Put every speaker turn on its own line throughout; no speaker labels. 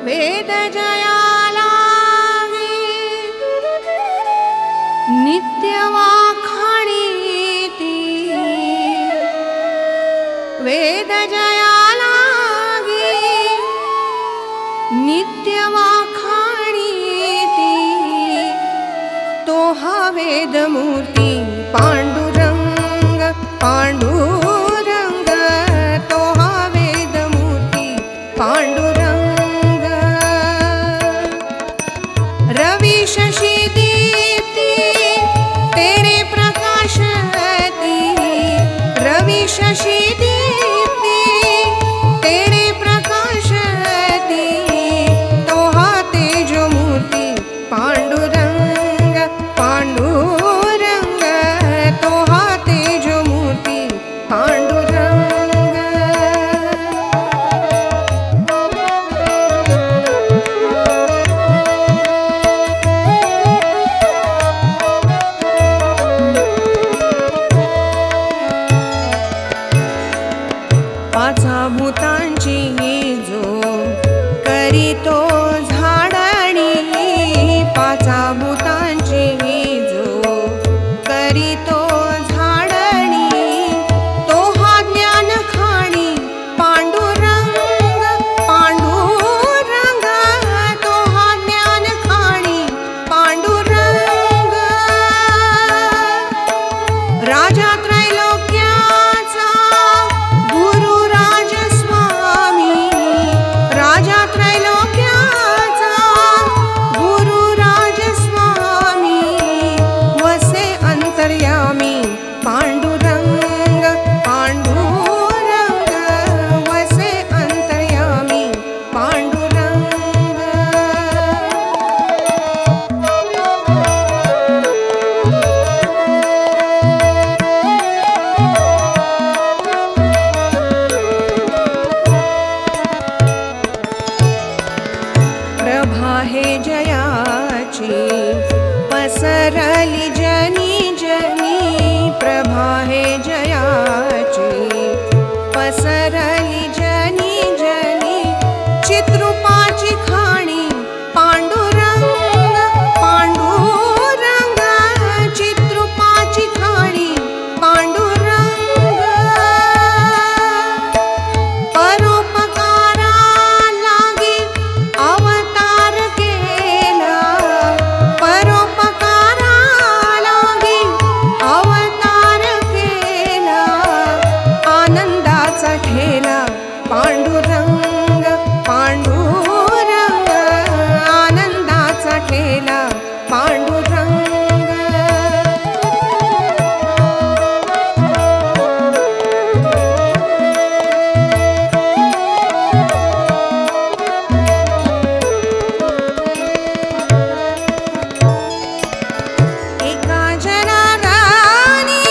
वेद जयाला नित्य वाखाणीती, वेद जयाला नित्य वाखाणीती, तो हा वेदमूर्ती पांडुरंग पांडुरंग, तो हा वेदमूर्ती पांडुरंग। रवि शशि दीप्ति तेरे प्रकाशती, रवि शशि दीप्ति तेरे प्रकाशती, तो हा तेजोमूर्ती पांडुरंग पांडुरंग, तो हा तेजोमूर्ती पांडुरंग। पाचा भूतांची जो करीतो झाडणी, पाचा भूतांची जो करीतो झाडणी, तो हा ज्ञान खाणी पांडुरंग पांडुरंग, तो हा ज्ञान खाणी पांडुरंग। राजा त्रैलोक्याचा गुरु राजस्वामी, राजा त्रैलोक्याचा गुरु राजस्वामी, वसे अंतर्यामी पांडुरंग पांडुरंग, वसे अंतर्यामी पांडुरंग। प्रभा हे जयाची पसरली जनी जनी, प्रभा हे जयाची पसरली जनी जनी, चित्रूपाची खाणी पांडुरंग पांडुरंग, चित्रूपाची खाणी पांडुरंग। परोपकारा लागी अवतार केला, परोपकारा लागी अवतार केला, आनंदाचा ठेला पांडुरंग पांडुरंग, आनंदाचा ठेला पांडुरंग। एका जनादानी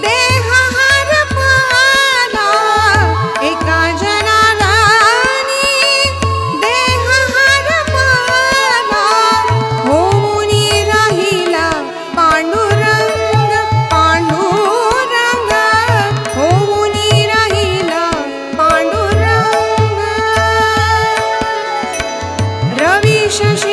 देह हरपला, एका जनादानी देह हरपला, होऊनी राहिला पांडुरंग पांडुरंग, होऊनी राहिला पांडुरंग। रवि शशि